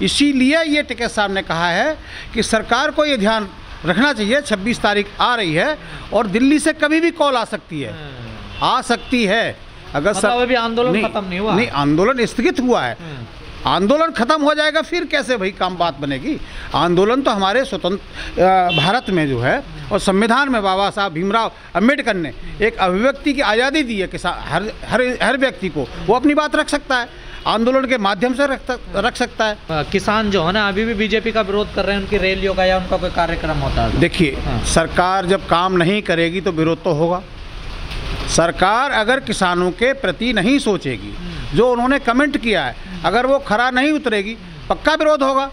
इसीलिए ये टिकैत साहब ने कहा है कि सरकार को ये ध्यान रखना चाहिए, 26 तारीख आ रही है और दिल्ली से कभी भी कॉल आ सकती है, आ सकती है। अगर मतलब अभी आंदोलन खत्म नहीं हुआ? नहीं, आंदोलन स्थगित हुआ है। आंदोलन खत्म हो जाएगा फिर कैसे भाई काम बात बनेगी? आंदोलन तो हमारे स्वतंत्र भारत में जो है और संविधान में बाबा साहब भीमराव अंबेडकर ने एक अभिव्यक्ति की आज़ादी दी है कि हर व्यक्ति को वो अपनी बात रख सकता है, आंदोलन के माध्यम से रख सकता है। किसान जो है ना अभी भी बीजेपी का विरोध कर रहे हैं, उनकी रैलियों का या उनका कोई कार्यक्रम होता है? देखिए, सरकार जब काम नहीं करेगी तो विरोध तो होगा। सरकार अगर किसानों के प्रति नहीं सोचेगी, जो उन्होंने कमेंट किया है, अगर वो खरा नहीं उतरेगी, पक्का विरोध होगा।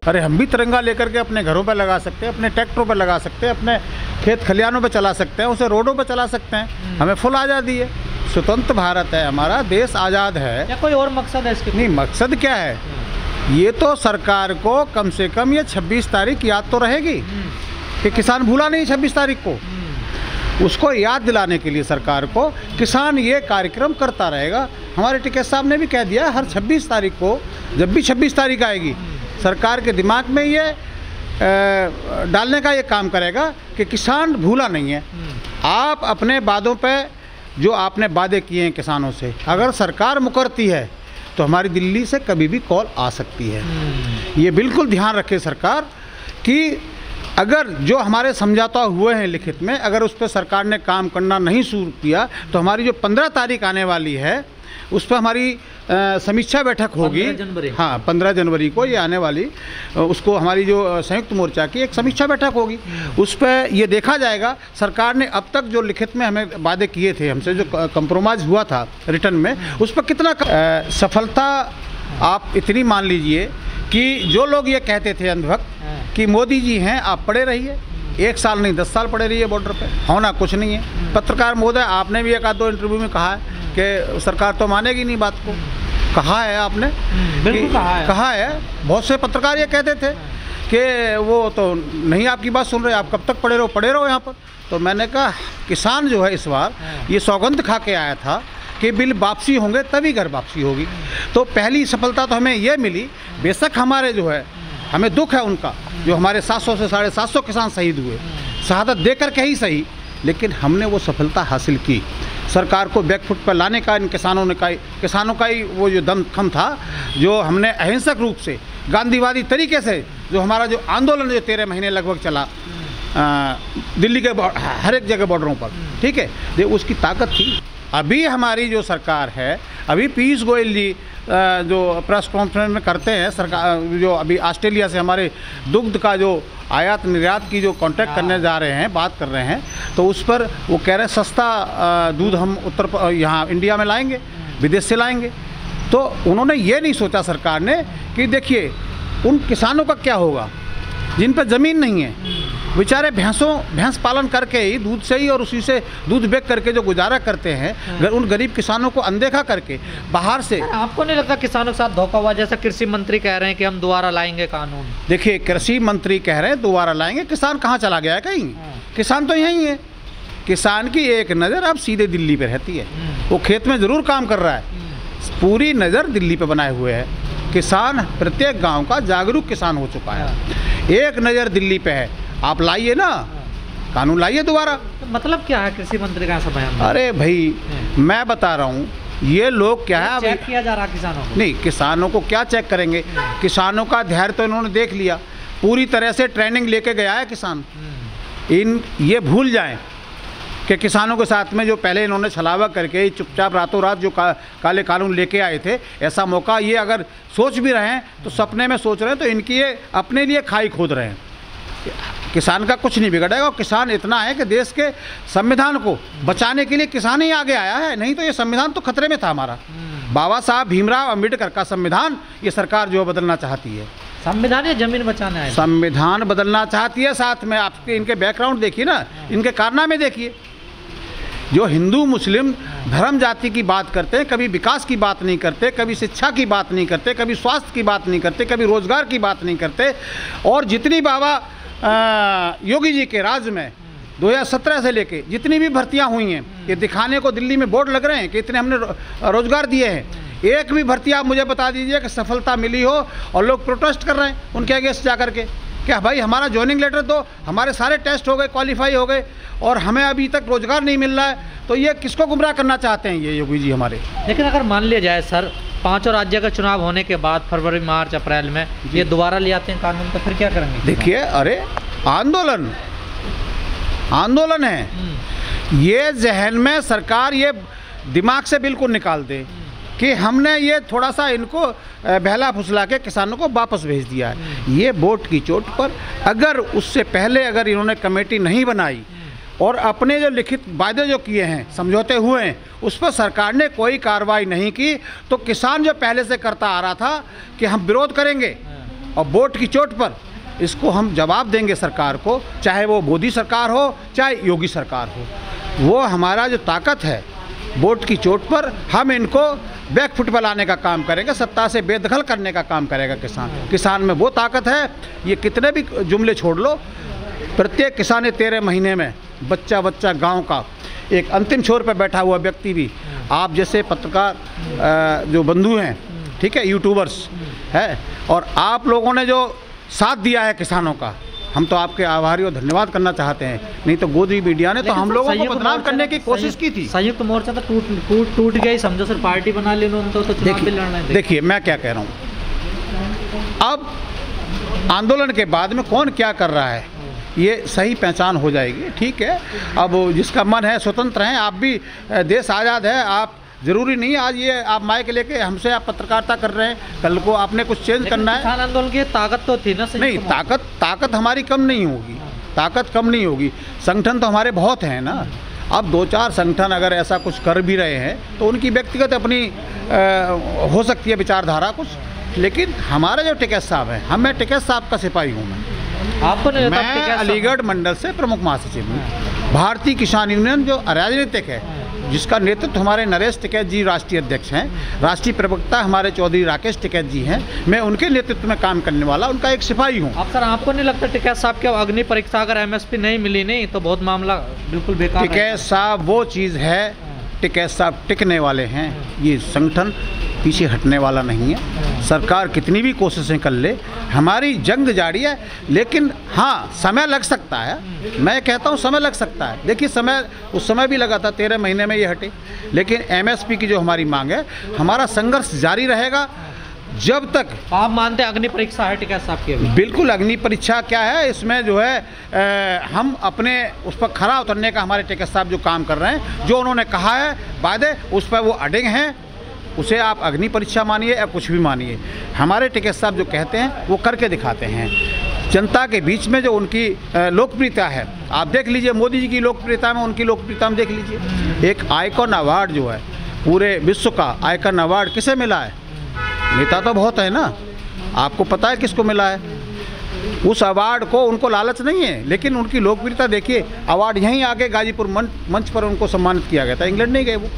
अरे हम भी तिरंगा लेकर के अपने घरों पर लगा सकते हैं, अपने ट्रैक्टरों पर लगा सकते हैं, अपने खेत खलिहानों पर चला सकते हैं, उसे रोडों पर चला सकते हैं। हमें फुल आज़ादी है, स्वतंत्र भारत है, हमारा देश आज़ाद है। या कोई और मकसद है इसके? नहीं, मकसद क्या है? ये तो सरकार को कम से कम ये 26 तारीख याद तो रहेगी कि किसान भूला नहीं 26 तारीख को। उसको याद दिलाने के लिए सरकार को किसान ये कार्यक्रम करता रहेगा। हमारे टिकैत साहब ने भी कह दिया, हर 26 तारीख को, जब भी 26 तारीख आएगी, सरकार के दिमाग में ये डालने का ये काम करेगा कि किसान भूला नहीं है। आप अपने वादों पे, जो आपने वादे किए हैं किसानों से, अगर सरकार मुकरती है तो हमारी दिल्ली से कभी भी कॉल आ सकती है। ये बिल्कुल ध्यान रखे सरकार कि अगर जो हमारे समझौता हुए हैं लिखित में, अगर उस पर सरकार ने काम करना नहीं शुरू किया तो हमारी जो 15 तारीख आने वाली है उस पर हमारी समीक्षा बैठक होगी। 15 जनवरी। हाँ, 15 जनवरी को ये आने वाली, उसको हमारी जो संयुक्त मोर्चा की एक समीक्षा बैठक होगी। उस पर ये देखा जाएगा सरकार ने अब तक जो लिखित में हमें वादे किए थे, हमसे जो कंप्रोमाइज़ हुआ था रिटर्न में, उस पर कितना सफलता। आप इतनी मान लीजिए कि जो लोग ये कहते थे अंधभक्त कि मोदी जी हैं, आप पड़े रहिए, 1 साल नहीं 10 साल पड़े रहिए बॉर्डर पे, होना कुछ नहीं है। पत्रकार महोदय, आपने भी 1-2 इंटरव्यू में कहा है कि सरकार तो मानेगी नहीं बात को। कहा है आपने? बिल्कुल कहा है। बहुत से पत्रकार ये कहते थे कि वो तो नहीं आपकी बात सुन रहे, आप कब तक पड़े रहो यहाँ पर। तो मैंने कहा किसान जो है इस बार ये सौगंध खा के आया था कि बिल वापसी होंगे तभी घर वापसी होगी। तो पहली सफलता तो हमें ये मिली। बेशक हमारे जो है, हमें दुख है उनका, जो हमारे 700 से 750 किसान शहीद हुए, शहादत देकर के ही सही, लेकिन हमने वो सफलता हासिल की। सरकार को बैकफुट पर लाने का इन किसानों का ही वो जो दमखम था, जो हमने अहिंसक रूप से गांधीवादी तरीके से जो हमारा जो आंदोलन जो 13 महीने लगभग चला दिल्ली के हर एक जगह बॉर्डरों पर, ठीक है, ये उसकी ताकत थी। अभी हमारी जो सरकार है, अभी पीयूष गोयल जी जो प्रेस कॉन्फ्रेंस में करते हैं, सरकार जो अभी ऑस्ट्रेलिया से हमारे दुग्ध का जो आयात निर्यात की जो कॉन्ट्रैक्ट करने जा रहे हैं, बात कर रहे हैं, तो उस पर वो कह रहे हैं सस्ता दूध हम यहाँ इंडिया में लाएंगे, विदेश से लाएंगे। तो उन्होंने ये नहीं सोचा सरकार ने कि देखिए उन किसानों का क्या होगा जिन पर ज़मीन नहीं है, बेचारे भैंस पालन करके ही, दूध से ही और उसी से दूध बेच करके जो गुजारा करते हैं, उन गरीब किसानों को अनदेखा करके बाहर से। आपको नहीं लगता किसानों के साथ धोखा हुआ? जैसा कृषि मंत्री कह रहे हैं कि हम दोबारा लाएंगे कानून। देखिए, कृषि मंत्री कह रहे हैं दोबारा लाएंगे, किसान कहाँ चला गया है कहीं? किसान तो यहीं है। किसान की एक नज़र अब सीधे दिल्ली पे रहती है। वो खेत में ज़रूर काम कर रहा है, पूरी नज़र दिल्ली पे बनाए हुए है। किसान प्रत्येक गांव का जागरूक किसान हो चुका है, एक नज़र दिल्ली पे है। आप लाइए ना, कानून लाइए दोबारा। तो मतलब क्या है कृषि मंत्री का ऐसा बयान? अरे भाई, मैं बता रहा हूँ, ये लोग क्या है, चेक किया जा रहा किसानों को? नहीं, किसानों को क्या चेक करेंगे? किसानों का धैर्य तो इन्होंने देख लिया, पूरी तरह से ट्रेनिंग लेके गया है किसान। ये भूल जाएं कि किसानों के साथ में जो पहले इन्होंने छलावा करके चुपचाप रातों रात जो काले कानून लेके आए थे, ऐसा मौका ये अगर सोच भी रहे हैं तो सपने में सोच रहे हैं, तो इनकी ये अपने लिए खाई खोद रहे हैं। किसान का कुछ नहीं बिगड़ेगा। और किसान इतना है कि देश के संविधान को बचाने के लिए किसान ही आगे आया है, नहीं तो ये संविधान तो खतरे में था हमारा। बाबा साहब भीमराव अंबेडकर का संविधान ये सरकार जो बदलना चाहती है। संविधान या जमीन बचाना है? संविधान बदलना चाहती है। साथ में आपके इनके बैकग्राउंड देखिए ना, इनके कारनामे देखिए। जो हिंदू मुस्लिम धर्म जाति की बात करते हैं, कभी विकास की बात नहीं करते, कभी शिक्षा की बात नहीं करते, कभी स्वास्थ्य की बात नहीं करते, कभी रोजगार की बात नहीं करते। और जितनी बाबा योगी जी के राज में 2017 से लेके जितनी भी भर्तियां हुई हैं, ये दिखाने को दिल्ली में बोर्ड लग रहे हैं कि इतने हमने रोजगार दिए हैं, एक भी भर्ती आप मुझे बता दीजिए कि सफलता मिली हो और लोग प्रोटेस्ट कर रहे हैं उनके अगेंस्ट जा करके। क्या भाई हमारा ज्वाइनिंग लेटर दो, हमारे सारे टेस्ट हो गए, क्वालिफाई हो गए और हमें अभी तक रोजगार नहीं मिल रहा है, तो ये किसको गुमराह करना चाहते हैं ये योगी जी हमारे। लेकिन अगर मान लिया जाए सर, 5 राज्य का चुनाव होने के बाद फरवरी, मार्च, अप्रैल में ये दोबारा ले आते हैं कानून, तो फिर क्या करेंगे? देखिए, अरे आंदोलन है, ये जहन में सरकार ये दिमाग से बिल्कुल निकाल दे कि हमने ये थोड़ा सा इनको बहला फुसला के किसानों को वापस भेज दिया है। ये वोट की चोट पर अगर उससे पहले अगर इन्होंने कमेटी नहीं बनाई और अपने जो लिखित वादे जो किए हैं, समझौते हुए हैं, उस पर सरकार ने कोई कार्रवाई नहीं की, तो किसान जो पहले से करता आ रहा था कि हम विरोध करेंगे और वोट की चोट पर इसको हम जवाब देंगे सरकार को, चाहे वो मोदी सरकार हो चाहे योगी सरकार हो। वो हमारा जो ताकत है, वोट की चोट पर हम इनको बैकफुट पर लाने का काम करेंगे, सत्ता से बेदखल करने का काम करेगा किसान में वो ताकत है। ये कितने भी जुमले छोड़ लो, प्रत्येक किसान ने 13 महीने में बच्चा गांव का एक अंतिम छोर पर बैठा हुआ व्यक्ति भी, आप जैसे पत्रकार जो बंधु हैं, ठीक है, यूट्यूबर्स है, और आप लोगों ने जो साथ दिया है किसानों का, हम तो आपके आभारी और धन्यवाद करना चाहते हैं। नहीं तो गोदी मीडिया ने तो हम लोगों को बदनाम करने की कोशिश की थी। संयुक्त मोर्चा तो टूट गया ही समझो सर, पार्टी बना ली उन्होंने तो चुनाव भी लड़ना है। देखिए मैं क्या कह रहा हूँ, अब आंदोलन के बाद में कौन क्या कर रहा है ये सही पहचान हो जाएगी, ठीक है। अब जिसका मन है स्वतंत्र हैं, आप भी, देश आज़ाद है, आप जरूरी नहीं आज ये आप माइक लेके हमसे आप पत्रकारिता कर रहे हैं, कल को आपने कुछ चेंज करना है। किसान आंदोलन की ताकत तो थी ना? नहीं, ताकत हमारी कम नहीं होगी, ताकत कम नहीं होगी, संगठन तो हमारे बहुत हैं ना। अब 2-4 संगठन अगर ऐसा कुछ कर भी रहे हैं तो उनकी व्यक्तिगत अपनी हो सकती है विचारधारा कुछ, लेकिन हमारे जो टिकैत साहब हैं, मैं टिकैत साहब का सिपाही हूँ। मैं अलीगढ़ मंडल से प्रमुख महासचिव हूँ। भारतीय किसान यूनियन जो राजनीतिक है, जिसका नेतृत्व हमारे नरेश टिकैत जी राष्ट्रीय अध्यक्ष हैं, राष्ट्रीय प्रवक्ता हमारे चौधरी राकेश टिकैत जी हैं, मैं उनके नेतृत्व में काम करने वाला उनका एक सिपाही हूँ। अब सर आपको नहीं लगता टिकैत साहब के अग्नि परीक्षा अगर MSP नहीं मिली नहीं तो बहुत मामला बिल्कुल बेकार? टिकैत साहब वो चीज़ है, टिकैत साहब टिकने वाले हैं, ये संगठन पीछे हटने वाला नहीं है। सरकार कितनी भी कोशिशें कर ले, हमारी जंग जारी है, लेकिन हाँ समय लग सकता है। मैं कहता हूँ समय लग सकता है। देखिए उस समय भी लगा था, 13 महीने में ये हटे, लेकिन MSP की जो हमारी मांग है, हमारा संघर्ष जारी रहेगा जब तक। आप मानते हैं अग्नि परीक्षा है टिकैत साहब की? बिल्कुल, अग्नि परीक्षा क्या है, इसमें जो है हम अपने उस पर खरा उतरने का, हमारे टिकैत साहब जो काम कर रहे हैं, जो उन्होंने कहा है वादे, उस पर वो अडिग हैं। उसे आप अग्नि परीक्षा मानिए या कुछ भी मानिए, हमारे टिकैत साहब जो कहते हैं वो करके दिखाते हैं। जनता के बीच में जो उनकी लोकप्रियता है, आप देख लीजिए, मोदी जी की लोकप्रियता में, उनकी लोकप्रियता में देख लीजिए। एक आइकॉन अवार्ड जो है, पूरे विश्व का आइकॉन अवार्ड किसे मिला है? नेता तो बहुत है ना, आपको पता है किसको मिला है? उस अवार्ड को उनको लालच नहीं है, लेकिन उनकी लोकप्रियता देखिए। अवार्ड यहीं आके गाजीपुर मंच पर उनको सम्मानित किया गया था, इंग्लैंड नहीं गए वो।